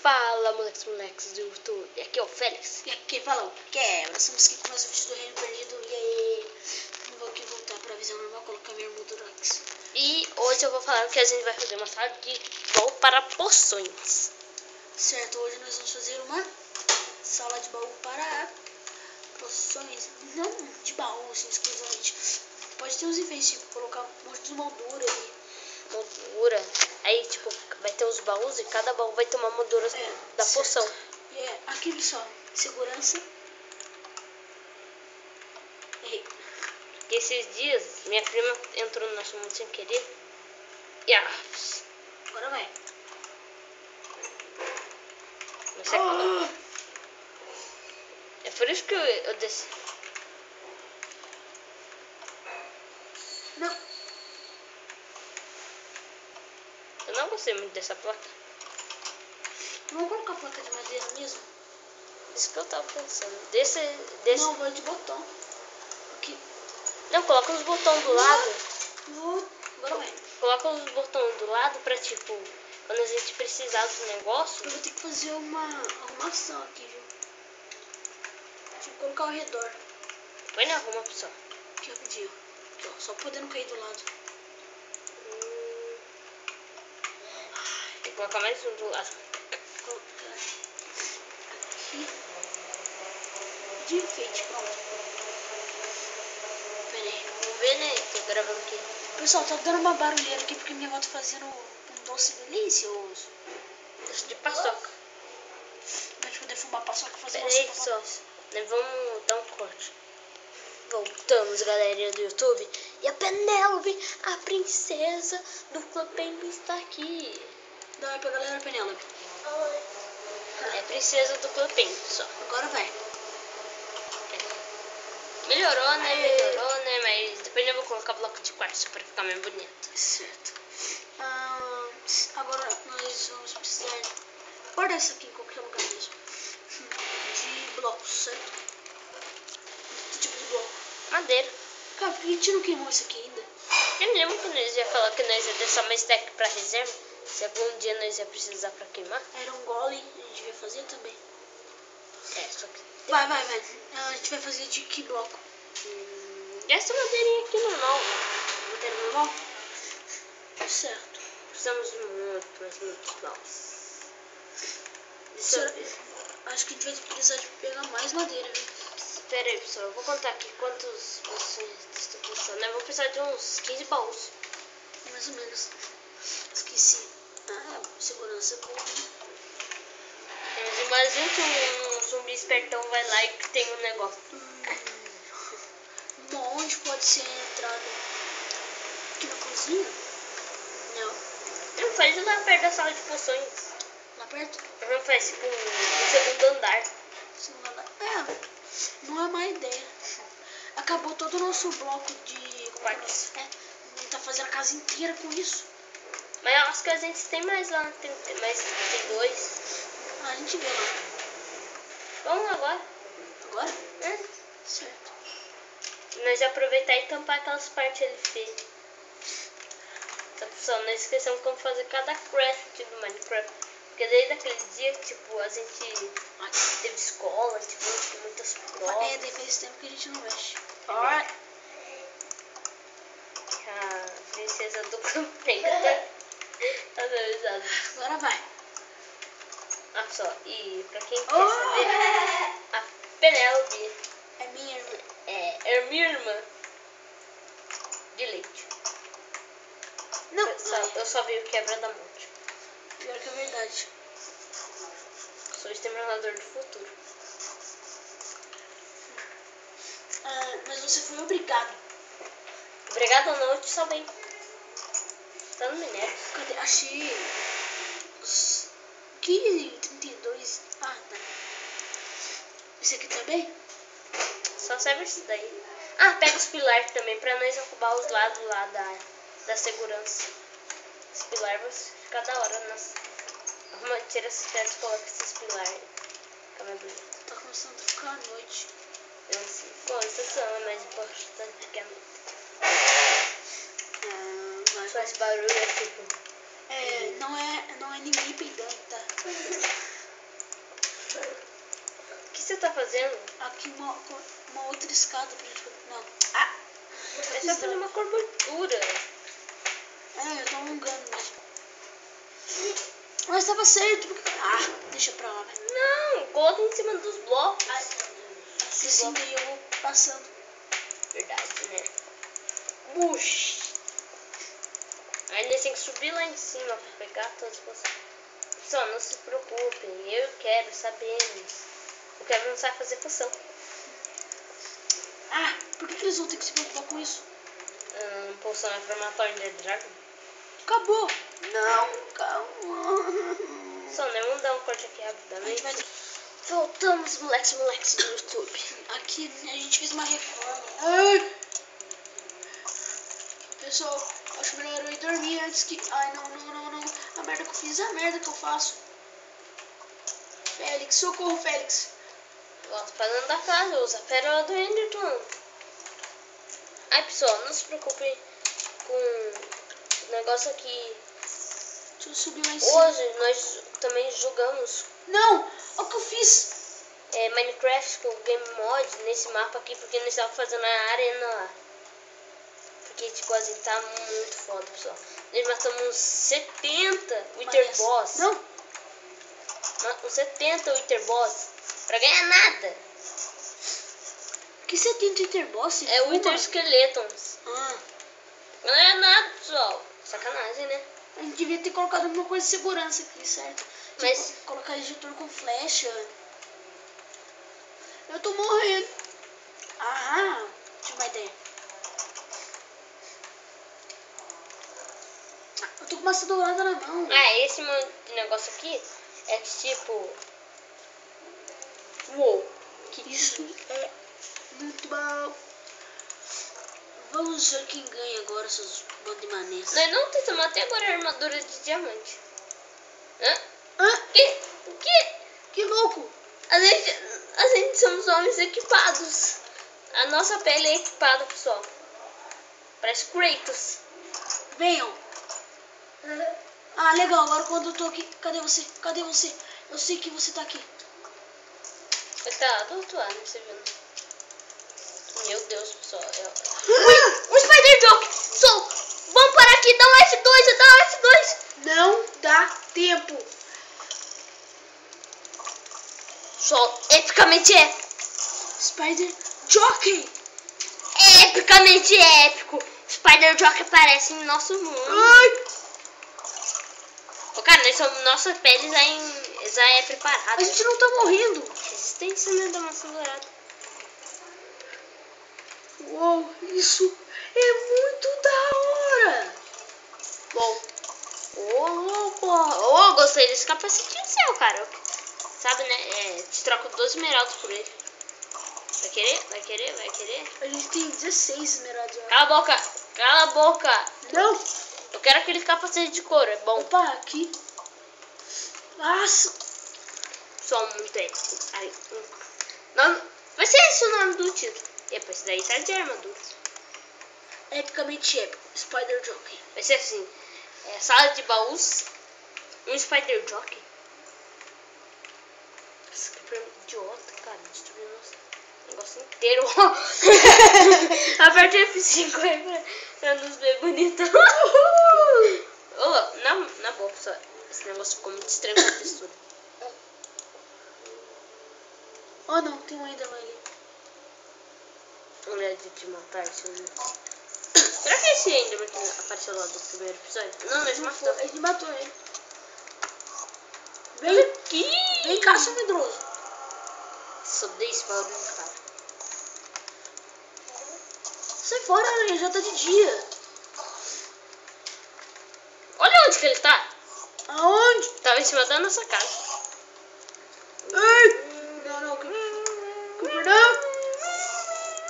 Fala, moleques do YouTube. Aqui é o Félix. E aqui fala o que? Nós estamos aqui com mais um vídeo do Reino Perdido. E aí, eu vou aqui voltar pra visão normal, colocar minha armadura X. E hoje eu vou falar que a gente vai fazer uma sala de baú para poções. Certo, hoje nós vamos fazer uma sala de baú para poções. Não de baú, assim, exclusivamente. Pode ter uns enfeites, tipo, colocar um monte de moldura ali. Moldura. Aí, tipo, vai ter os baús e cada baú vai ter uma moldura da certo. poção. E aqui, pessoal, segurança. E esses dias, minha prima entrou no nosso mundo sem querer. E agora vai. Não sei É por isso que eu desci. Não. Eu não gostei muito dessa placa. Vamos colocar a placa de madeira mesmo? Isso que eu tava pensando. Desse... Não, vou de botão. Aqui. Não, coloca os botões do lado. Agora vai. Coloca os botões do lado pra, tipo, quando a gente precisar do negócio. Eu vou ter que fazer uma arrumação aqui, viu? Deixa eu colocar ao redor. Põe na arruma, pessoal. Aqui rapidinho. Aqui, ó, só podendo cair do lado. Tem que colocar mais um do lado. Colocar aqui. De enfeite, pronto. Pera aí. Vamos ver, né? Tô gravando aqui. Pessoal, tá dando uma barulheira aqui porque minha avó tá fazendo um doce delicioso. Doce de paçoca. Pra gente poder fumar paçoca e fazer Pera uma aí, sopa. pessoal. Nós vamos dar um corte. Voltamos, galerinha do YouTube. E a Penélope, a princesa do Clube Penguin, está aqui. Dá pra galera, Penélope. É princesa do Clube Penguin, pessoal. Agora vai. Melhorou, né? Mas depois eu vou colocar bloco de quartzo para ficar mais bonito. Certo. Agora nós vamos precisar guardar isso aqui em qualquer lugar mesmo. De blocos, certo? Que tipo de bloco? Madeira. Cara, por que a gente não queimou isso aqui ainda? Eu lembro que nós ia falar que nós ia deixar uma stack para reserva. Se algum dia nós ia precisar para queimar. Era um golem, a gente devia fazer também. Só que... Vai. A gente vai fazer de que bloco? Essa madeirinha aqui normal. Madeira normal? Certo. Precisamos de muitos blocos. Acho que a gente vai precisar de pegar mais madeira, viu? Espera aí, pessoal. Eu vou contar aqui quantos poções estou pensando. Eu vou precisar de uns 15 baús. Mais ou menos. Esqueci. Segurança é boa. Mas imagina que um zumbi espertão vai lá e tem um negócio. Onde pode ser entrado? Aqui na cozinha? Não faz lá perto da sala de poções. Lá perto? Não faz tipo um segundo andar. Segundo andar? Não é má ideia. Acabou todo o nosso bloco de quartzo. A gente tá fazendo a casa inteira com isso. Mas eu acho que a gente tem mais lá. Tem 2. A gente vê lá. Vamos agora. Agora? Certo. Nós aproveitar e tampar aquelas partes ali feias. Então, pessoal, não esqueçamos como fazer cada craft do Minecraft. Porque desde aquele dia que, tipo, a gente teve escola, tive muitas provas. Daí faz tempo que a gente não mexe. A princesa do campeão tá avisado. Agora vai. Só, e pra quem quer saber, a Penélope é minha irmã. É minha irmã de leite. Não. Eu só vi o quebra da morte. Pior que é verdade. Sou o exterminador do futuro. Mas você foi obrigado. Obrigado ou não, eu te salvei. Tá no minério. Cadê? Achei. Que 32? Tá. Esse aqui também? Só serve esse daí. Pega os pilares também pra nós ocupar os lados lá da segurança. Os pilares vão ficar da hora. Tira essas pedras e coloca esses pilares. Fica mais bonito. Tá começando a ficar à noite. Eu sei. Estação é mais importante que a noite. Só esse barulho é tipo... Não é ninguém peidando, tá? tá fazendo? Aqui uma outra escada pra gente fazer. Não. É só fazer uma cobertura. Eu tô alongando mesmo. Mas tava certo. Deixa pra lá, velho. Não, coloca em cima dos blocos. Assim daí eu vou passando. Verdade, né? Puxa. Aí nós tem que subir lá em cima pra pegar todas as coisas. Pessoal, não se preocupem. Eu quero, sabemos. O Kevin não sabe fazer poção. Por que eles vão ter que se preocupar com isso? Poção é pra matar o Ender Dragon. Acabou. Não, calma. Só, né? Vamos dar um corte aqui rapidamente. Vai ter... Voltamos, moleques do YouTube. Aqui a gente fez uma reforma. Pessoal, acho melhor eu ir dormir antes que... não. A merda que eu fiz é a merda que eu faço. Félix, socorro, Félix. Nossa, pra dentro da casa, usa a pérola do Enderton. Ai, pessoal, não se preocupem com o negócio aqui. Deixa eu subir lá em cima. Hoje nós também jogamos Não, olha o que eu fiz. Minecraft com Game Mod nesse mapa aqui, porque nós estávamos fazendo a arena lá. Porque, tipo, assim, tá muito foda, pessoal. Nós matamos uns 70 Wither Boss. Não. Uns 70 Wither Boss. Pra ganhar nada. Que 70 Wither Boss? É Wither Skeletons. Não é nada, pessoal. Sacanagem, né? A gente devia ter colocado alguma coisa de segurança aqui, certo? Mas... Tipo, colocar injetor com flecha. Eu tô morrendo. Tive uma ideia. Eu tô com uma dourada na mão. Esse negócio aqui é tipo... Uou. Que isso é muito bom. Vamos ver quem ganha agora, seus bandos de manês. Nós não tentamos até agora a armadura de diamante. O quê? Que louco. A gente somos homens equipados. A nossa pele é equipada, pessoal. Parece Kratos. Venham. Legal. Agora quando eu tô aqui... Cadê você? Eu sei que você tá aqui. Ele tá do outro lado, você viu? Meu Deus, pessoal. O Spider Joke! Vamos parar aqui, dá um F2, Não dá tempo. Pessoal, epicamente épico. Spider Jockey. Epicamente épico. Spider Jockey aparece em nosso mundo. Cara, nossa pele já é preparada. A gente não tá morrendo. Resistência, né, da maçã dourada. Uou, isso é muito da hora. Gostei desse capacetinho seu, cara. Sabe, né? Te troco 12 esmeraldas por ele. Vai querer? A gente tem 16 esmeraldas. Cala a boca. Não. Eu quero aquele capacete de couro, é bom. Opa, aqui. Nossa. Só muito épico. Vai ser esse o nome do título. Epa, esse daí tá de armadura. Epicamente épico. Spider Jockey. Vai ser assim. Sala de baús. Um Spider Jockey. Nossa, que idiota, cara. Destruiu o negócio inteiro. Aperte F5 aí pra nos ver bonito. Na boa, pessoal. Esse negócio ficou muito estranho com a textura. Não, tem um ainda ali. Olha de te matar, seu. Será que esse Enderman que apareceu lá do primeiro episódio? Não, mas matou. Ele matou ele. Vem cá, seu medroso. Só dei esse barulho, cara. Sai fora, aranha, já tá de dia. Olha onde que ele tá. Aonde? Tava em cima da nossa casa. Ei! Não, Creeper, não!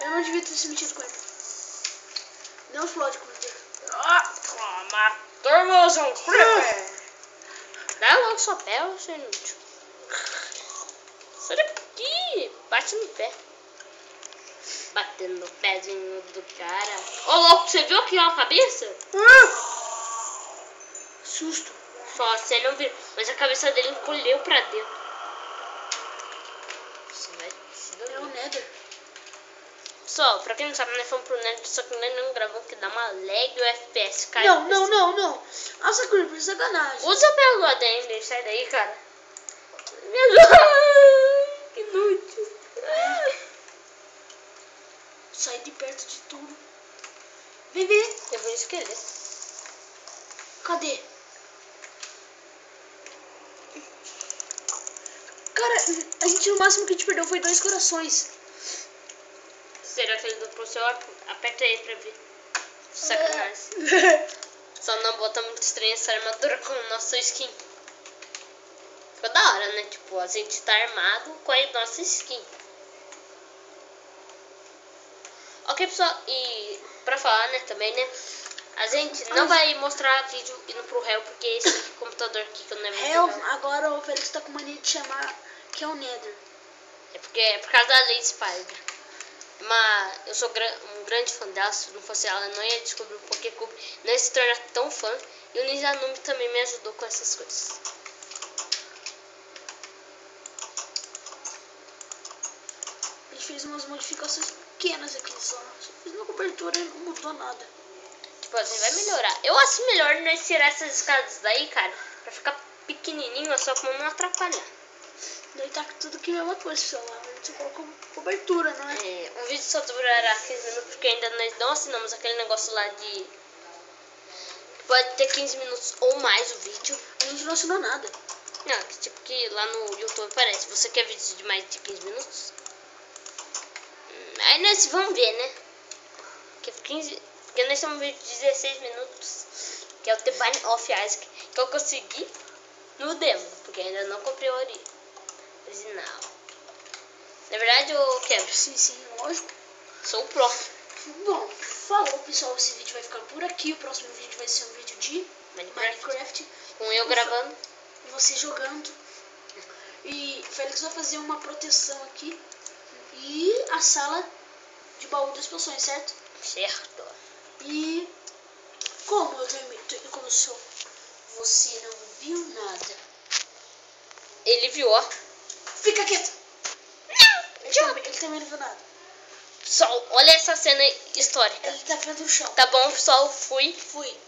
Eu não devia ter se metido com ele. Não explode, Creeper. Matamos um Creeper! Dá logo sua pele, seu inútil. Sai daqui! Bate no pé. Batendo no pezinho do cara. Ô, louco, você viu aqui, ó, a cabeça? Susto. Só, você não viu. Mas a cabeça dele encolheu pra dentro. Você vai Nether. Pessoal, pra quem não sabe, nós fomos pro Nether, só que nós não gravamos que dá uma lag e o FPS cai. Não. Nossa, Creeper, sacanagem. Usa pelo ADN, sai daí, cara. Me ajuda. Que inútil. Sai de perto de tudo. Vem ver. Eu vou esquecer. Cadê? Cara, a gente no máximo que a gente perdeu foi 2 corações. Será que ele duplo seu? Aperta aí pra ver. Sacanagem. Só não bota muito estranha essa armadura com o nosso skin. Ficou da hora, né? Tipo, a gente tá armado com a nossa skin. Ok, pessoal, e pra falar, né, também, né? A gente não vai mostrar vídeo indo pro Hell, porque esse computador aqui que eu não lembro. Hell, agora o Felix tá com mania de chamar que é o Nether. É porque é por causa da Lady Spider. Mas eu sou um grande fã dela. Se não fosse ela, eu não ia descobrir o Pokécube. Não ia se tornar tão fã. E o Ninja Noob também me ajudou com essas coisas. A gente fez umas modificações pequenas aqui só. Fiz uma cobertura e não mudou nada. Tipo assim, vai melhorar. Eu acho melhor nós tirar essas escadas daí, cara. Pra ficar pequenininho, só pra não atrapalhar. Daí tá tudo que mesma coisa, pessoal. A gente colocou cobertura, não é? Um vídeo só durará 15 minutos, porque ainda nós não assinamos aquele negócio lá de... Pode ter 15 minutos ou mais o vídeo. A gente não assinou nada. Não, tipo que lá no YouTube aparece. Você quer vídeo de mais de 15 minutos? Aí nós vamos ver, né? Porque nós temos um vídeo de 16 minutos. Que é o The Binding of Isaac. Que eu consegui no demo. Porque ainda não comprei o original. Na verdade, eu quero. Sim, lógico. Sou o pro. Bom, falou, pessoal. Esse vídeo vai ficar por aqui. O próximo vídeo vai ser um vídeo de Minecraft. Com eu gravando. Você jogando. E o Félix vai fazer uma proteção aqui. E a sala de baú das poções, certo? Certo. E como você não viu nada. Ele viu, ó. Fica quieto. Ele também não viu nada. Pessoal, olha essa cena histórica. Ele tá vendo o chão. Tá bom, pessoal? Fui. Fui.